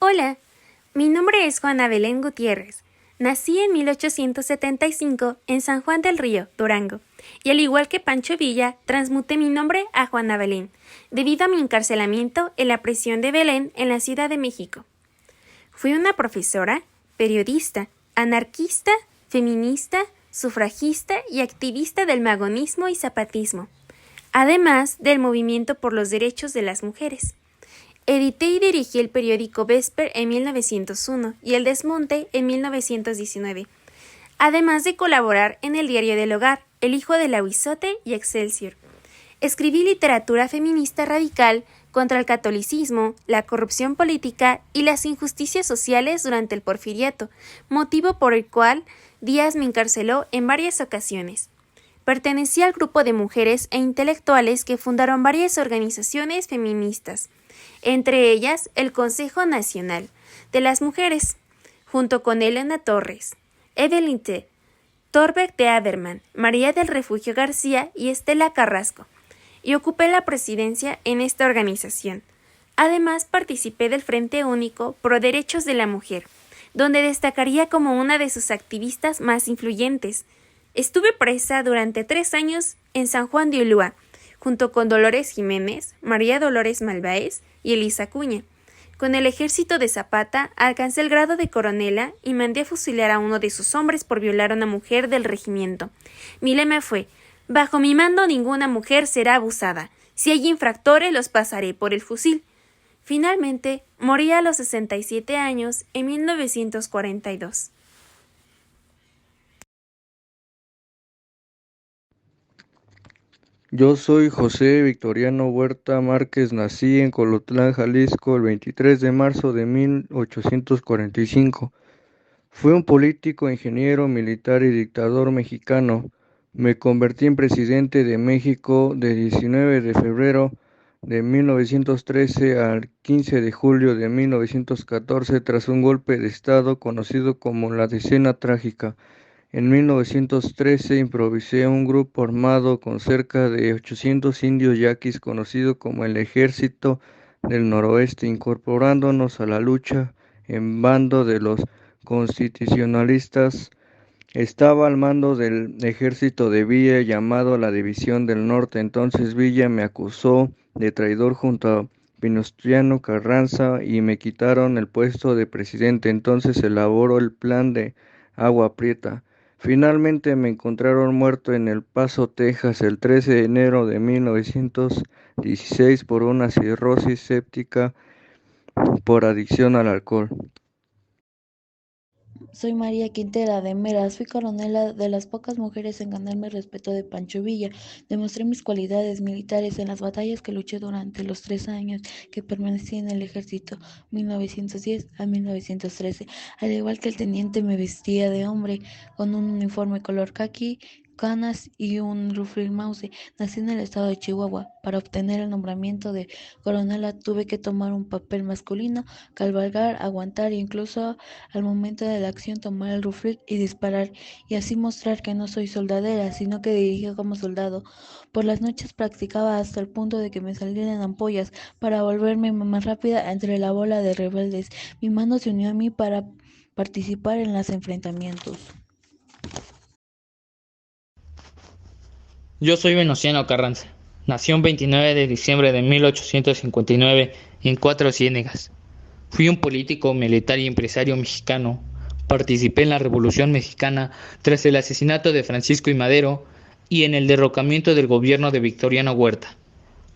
Hola, mi nombre es Juana Belén Gutiérrez. Nací en 1875 en San Juan del Río, Durango, y al igual que Pancho Villa, transmuté mi nombre a Juana Belén, debido a mi encarcelamiento en la prisión de Belén en la Ciudad de México. Fui una profesora, periodista, anarquista, feminista, sufragista y activista del magonismo y zapatismo, además del movimiento por los derechos de las mujeres. Edité y dirigí el periódico Vesper en 1901 y El Desmonte en 1919, además de colaborar en el Diario del Hogar, El Hijo del Aguizote y Excelsior. Escribí literatura feminista radical contra el catolicismo, la corrupción política y las injusticias sociales durante el Porfiriato, motivo por el cual Díaz me encarceló en varias ocasiones. Pertenecí al grupo de mujeres e intelectuales que fundaron varias organizaciones feministas, entre ellas el Consejo Nacional de las Mujeres, junto con Elena Torres, Evelyn T., Thorberg de Aberman, María del Refugio García y Estela Carrasco, y ocupé la presidencia en esta organización. Además, participé del Frente Único Pro Derechos de la Mujer, donde destacaría como una de sus activistas más influyentes. Estuve presa durante 3 años en San Juan de Ulúa, junto con Dolores Jiménez, María Dolores Malváez y Elisa Acuña. Con el ejército de Zapata alcancé el grado de coronela y mandé a fusilar a uno de sus hombres por violar a una mujer del regimiento. Mi lema fue: bajo mi mando ninguna mujer será abusada. Si hay infractores los pasaré por el fusil. Finalmente, morí a los 67 años en 1942. Yo soy José Victoriano Huerta Márquez, nací en Colotlán, Jalisco, el 23 de marzo de 1845. Fui un político, ingeniero, militar y dictador mexicano. Me convertí en presidente de México de 19 de febrero de 1913 al 15 de julio de 1914 tras un golpe de Estado conocido como la Decena Trágica. En 1913 improvisé un grupo armado con cerca de 800 indios yaquis conocido como el Ejército del Noroeste, incorporándonos a la lucha en bando de los constitucionalistas. Estaba al mando del ejército de Villa llamado la División del Norte. Entonces Villa me acusó de traidor junto a Venustiano Carranza y me quitaron el puesto de presidente. Entonces elaboró el plan de Agua Prieta. Finalmente me encontraron muerto en El Paso, Texas, el 13 de enero de 1916 por una cirrosis séptica por adicción al alcohol. Soy María Quintera de Meras, fui coronela de las pocas mujeres en ganarme el respeto de Pancho Villa. Demostré mis cualidades militares en las batallas que luché durante los 3 años que permanecí en el ejército, 1910 a 1913. Al igual que el teniente, me vestía de hombre con un uniforme color caqui, canas y un rifle Mauser. Nací en el estado de Chihuahua. Para obtener el nombramiento de coronela tuve que tomar un papel masculino, cabalgar, aguantar e incluso al momento de la acción tomar el rifle y disparar, y así mostrar que no soy soldadera, sino que dirigía como soldado. Por las noches practicaba hasta el punto de que me salieran ampollas para volverme más rápida entre la bola de rebeldes. Mi mando se unió a mí para participar en los enfrentamientos. Yo soy Venustiano Carranza. Nací un 29 de diciembre de 1859 en Cuatro Ciénegas. Fui un político, militar y empresario mexicano. Participé en la Revolución Mexicana tras el asesinato de Francisco I. Madero y en el derrocamiento del gobierno de Victoriano Huerta.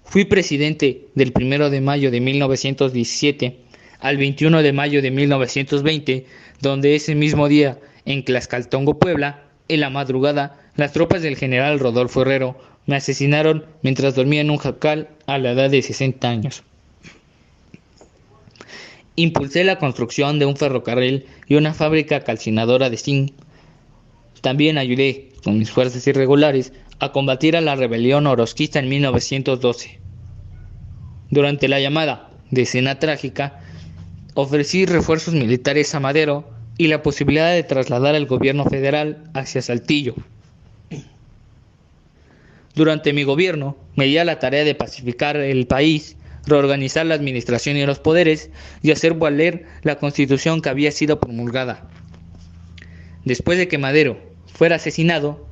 Fui presidente del 1 de mayo de 1917 al 21 de mayo de 1920, donde ese mismo día, en Tlaxcaltongo, Puebla, en la madrugada, las tropas del general Rodolfo Herrero me asesinaron mientras dormía en un jacal a la edad de 60 años. Impulsé la construcción de un ferrocarril y una fábrica calcinadora de zinc. También ayudé, con mis fuerzas irregulares, a combatir a la rebelión orosquista en 1912. Durante la llamada Decena Trágica, ofrecí refuerzos militares a Madero y la posibilidad de trasladar el gobierno federal hacia Saltillo. Durante mi gobierno, me di a la tarea de pacificar el país reorganizar la administración y los poderes y hacer valer la Constitución que había sido promulgada. Después de que Madero fuera asesinado,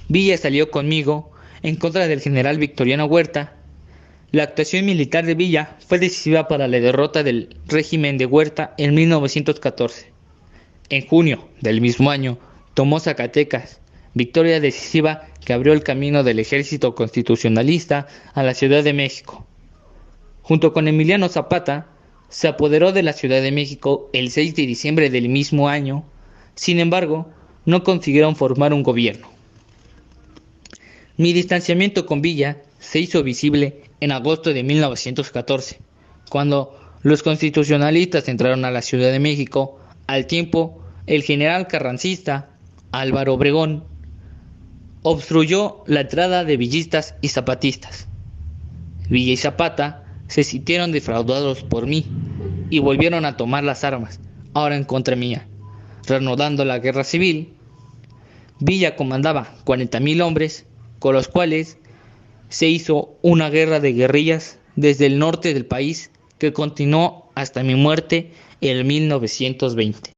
Villa salió conmigo en contra del general Victoriano Huerta. La actuación militar de Villa fue decisiva para la derrota del régimen de Huerta en 1914. En junio del mismo año tomó Zacatecas, victoria decisiva que abrió el camino del ejército constitucionalista a la Ciudad de México. Junto con Emiliano Zapata, se apoderó de la Ciudad de México el 6 de diciembre del mismo año. Sin embargo, no consiguieron formar un gobierno. Mi distanciamiento con Villa se hizo visible en agosto de 1914, cuando los constitucionalistas entraron a la Ciudad de México. Al tiempo, el general carrancista Álvaro Obregón obstruyó la entrada de villistas y zapatistas. Villa y Zapata se sintieron defraudados por mí y volvieron a tomar las armas, ahora en contra mía. Reanudando la guerra civil, Villa comandaba 40,000 hombres, con los cuales se hizo una guerra de guerrillas desde el norte del país que continuó hasta mi muerte en 1920.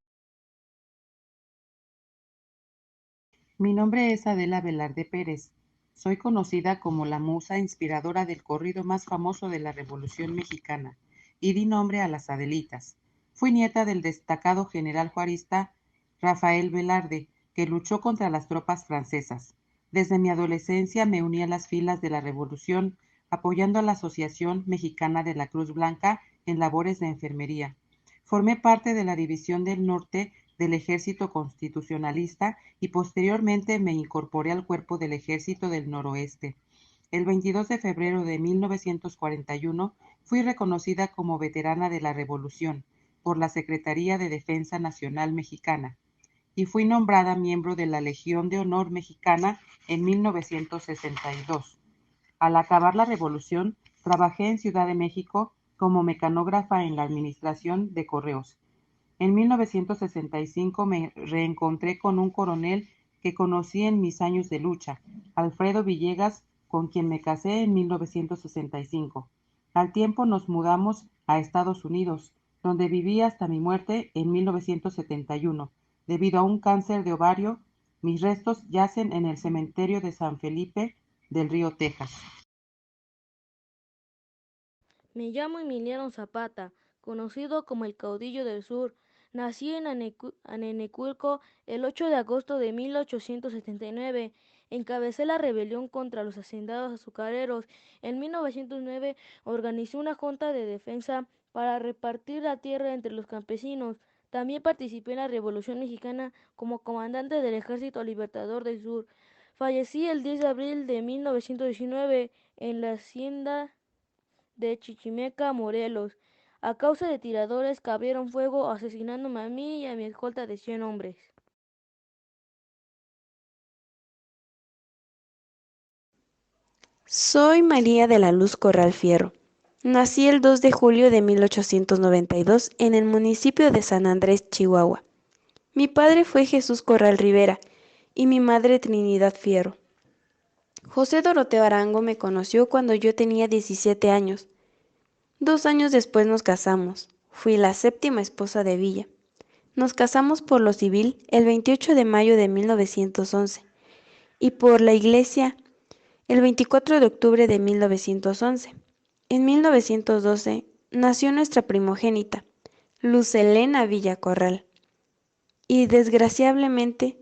Mi nombre es Adela Velarde Pérez. Soy conocida como la musa inspiradora del corrido más famoso de la Revolución Mexicana y di nombre a las Adelitas. Fui nieta del destacado general juarista Rafael Velarde, que luchó contra las tropas francesas. Desde mi adolescencia me uní a las filas de la Revolución, apoyando a la Asociación Mexicana de la Cruz Blanca en labores de enfermería. Formé parte de la División del Norte del Ejército Constitucionalista y posteriormente me incorporé al Cuerpo del Ejército del Noroeste. El 22 de febrero de 1941 fui reconocida como veterana de la Revolución por la Secretaría de Defensa Nacional Mexicana y fui nombrada miembro de la Legión de Honor Mexicana en 1962. Al acabar la Revolución, trabajé en Ciudad de México como mecanógrafa en la Administración de Correos. En 1965 me reencontré con un coronel que conocí en mis años de lucha, Alfredo Villegas, con quien me casé en 1965. Al tiempo nos mudamos a Estados Unidos, donde viví hasta mi muerte en 1971. Debido a un cáncer de ovario, mis restos yacen en el cementerio de San Felipe del Río, Texas. Me llamo Emiliano Zapata, conocido como el Caudillo del Sur. Nací en Aneneculco el 8 de agosto de 1879. Encabecé la rebelión contra los hacendados azucareros. En 1909 organizé una junta de defensa para repartir la tierra entre los campesinos. También participé en la Revolución Mexicana como comandante del Ejército Libertador del Sur. Fallecí el 10 de abril de 1919 en la hacienda de Chichimeca, Morelos, a causa de tiradores que abrieron fuego asesinándome a mí y a mi escolta de 100 hombres. Soy María de la Luz Corral Fierro. Nací el 2 de julio de 1892 en el municipio de San Andrés, Chihuahua. Mi padre fue Jesús Corral Rivera y mi madre Trinidad Fierro. José Doroteo Arango me conoció cuando yo tenía 17 años. 2 años después nos casamos. Fui la 7ª esposa de Villa. Nos casamos por lo civil el 28 de mayo de 1911 y por la iglesia el 24 de octubre de 1911. En 1912 nació nuestra primogénita, Luz Helena Villa Corral, y desgraciadamente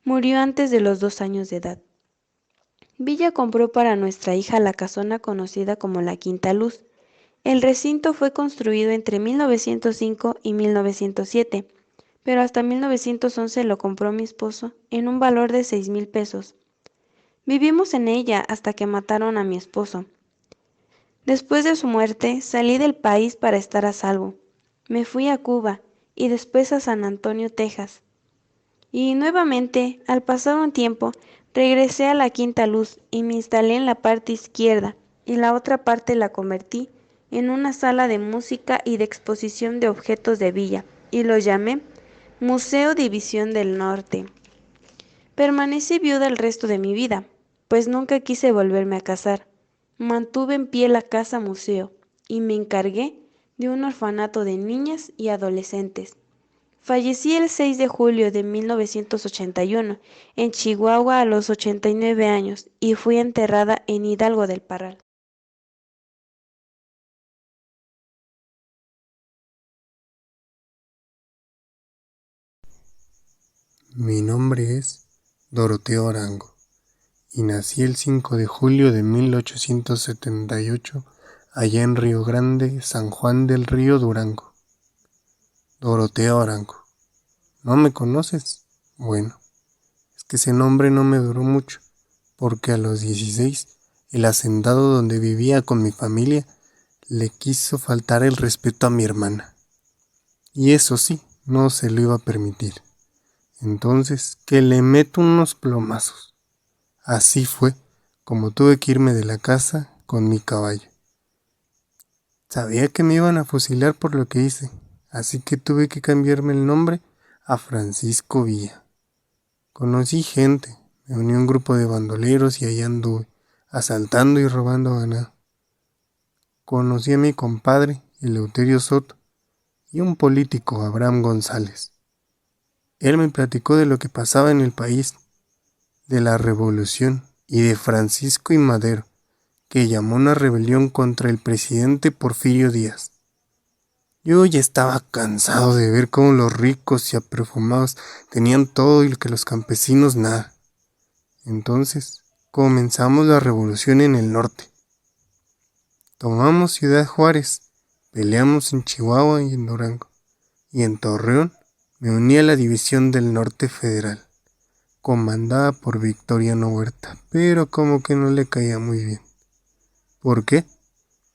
murió antes de los 2 años de edad. Villa compró para nuestra hija la casona conocida como la Quinta Luz. El recinto fue construido entre 1905 y 1907, pero hasta 1911 lo compró mi esposo en un valor de 6,000 pesos. Vivimos en ella hasta que mataron a mi esposo. Después de su muerte, salí del país para estar a salvo. Me fui a Cuba y después a San Antonio, Texas. Y nuevamente, al pasar un tiempo, regresé a la Quinta Luz y me instalé en la parte izquierda y la otra parte la convertí en una sala de música y de exposición de objetos de Villa y lo llamé Museo División del Norte. Permanecí viuda el resto de mi vida, pues nunca quise volverme a casar. Mantuve en pie la casa museo y me encargué de un orfanato de niñas y adolescentes. Fallecí el 6 de julio de 1981 en Chihuahua a los 89 años y fui enterrada en Hidalgo del Parral. Mi nombre es Doroteo Arango y nací el 5 de julio de 1878 allá en Río Grande, San Juan del Río, Durango. Doroteo Arango. ¿No me conoces? Bueno, es que ese nombre no me duró mucho, porque a los 16 el hacendado donde vivía con mi familia le quiso faltar el respeto a mi hermana. Y eso sí, no se lo iba a permitir. Entonces, que le meto unos plomazos. Así fue como tuve que irme de la casa con mi caballo. Sabía que me iban a fusilar por lo que hice, así que tuve que cambiarme el nombre a Francisco Villa. Conocí gente, me uní a un grupo de bandoleros y allá anduve, asaltando y robando ganado. Conocí a mi compadre, Eleuterio Soto, y un político, Abraham González. Él me platicó de lo que pasaba en el país, de la revolución y de Francisco I. Madero, que llamó una rebelión contra el presidente Porfirio Díaz. Yo ya estaba cansado de ver cómo los ricos y aperfumados tenían todo y que los campesinos nada. Entonces comenzamos la revolución en el norte. Tomamos Ciudad Juárez, peleamos en Chihuahua y en Durango, y en Torreón me uní a la División del Norte Federal, comandada por Victoriano Huerta, pero como que no le caía muy bien. ¿Por qué?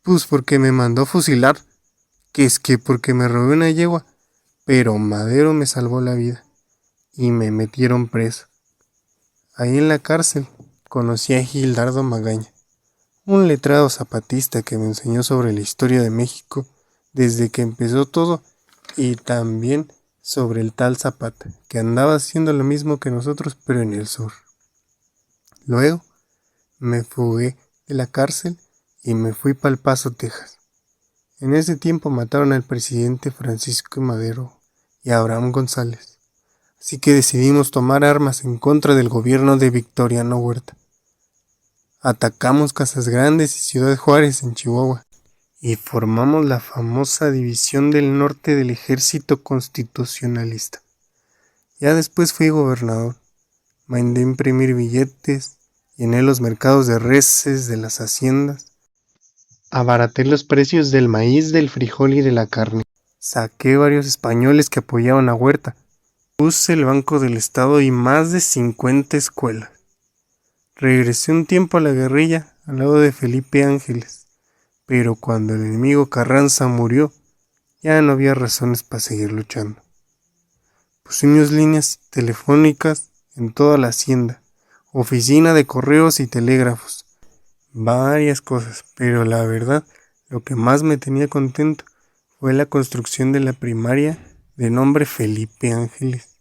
Pues porque me mandó fusilar, que es que porque me robé una yegua, pero Madero me salvó la vida y me metieron preso. Ahí en la cárcel conocí a Gildardo Magaña, un letrado zapatista que me enseñó sobre la historia de México desde que empezó todo y también sobre el tal Zapata, que andaba haciendo lo mismo que nosotros pero en el sur. Luego me fugué de la cárcel y me fui para El Paso, Texas. En ese tiempo mataron al presidente Francisco Madero y a Abraham González, así que decidimos tomar armas en contra del gobierno de Victoriano Huerta. Atacamos Casas Grandes y Ciudad Juárez en Chihuahua y formamos la famosa División del Norte del Ejército Constitucionalista. Ya después fui gobernador, mandé imprimir billetes, llené los mercados de reses de las haciendas, abaraté los precios del maíz, del frijol y de la carne. Saqué varios españoles que apoyaban a Huerta. Puse el Banco del Estado y más de 50 escuelas. Regresé un tiempo a la guerrilla al lado de Felipe Ángeles, pero cuando el enemigo Carranza murió, ya no había razones para seguir luchando. Pusimos líneas telefónicas en toda la hacienda, oficina de correos y telégrafos, varias cosas, pero la verdad, lo que más me tenía contento fue la construcción de la primaria de nombre Felipe Ángeles.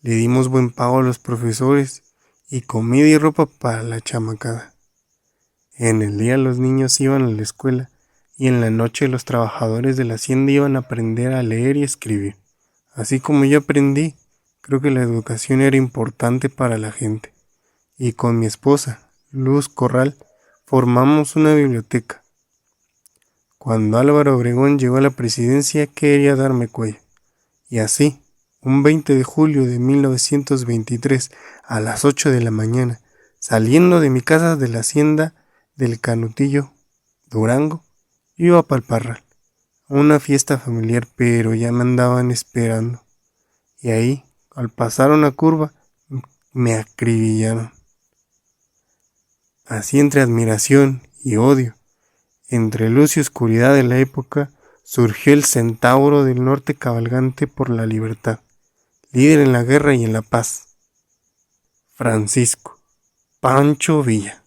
Le dimos buen pago a los profesores y comida y ropa para la chamacada. En el día los niños iban a la escuela y en la noche los trabajadores de la hacienda iban a aprender a leer y escribir. Así como yo aprendí, creo que la educación era importante para la gente. Y con mi esposa, Luz Corral, formamos una biblioteca. Cuando Álvaro Obregón llegó a la presidencia quería darme cuello. Y así, un 20 de julio de 1923, a las 8 de la mañana, saliendo de mi casa de la hacienda del Canutillo, Durango, iba para el Parral, a una fiesta familiar, pero ya me andaban esperando. Y ahí, al pasar una curva, me acribillaron. Así entre admiración y odio, entre luz y oscuridad de la época, surgió el centauro del norte cabalgante por la libertad, líder en la guerra y en la paz, Francisco Pancho Villa.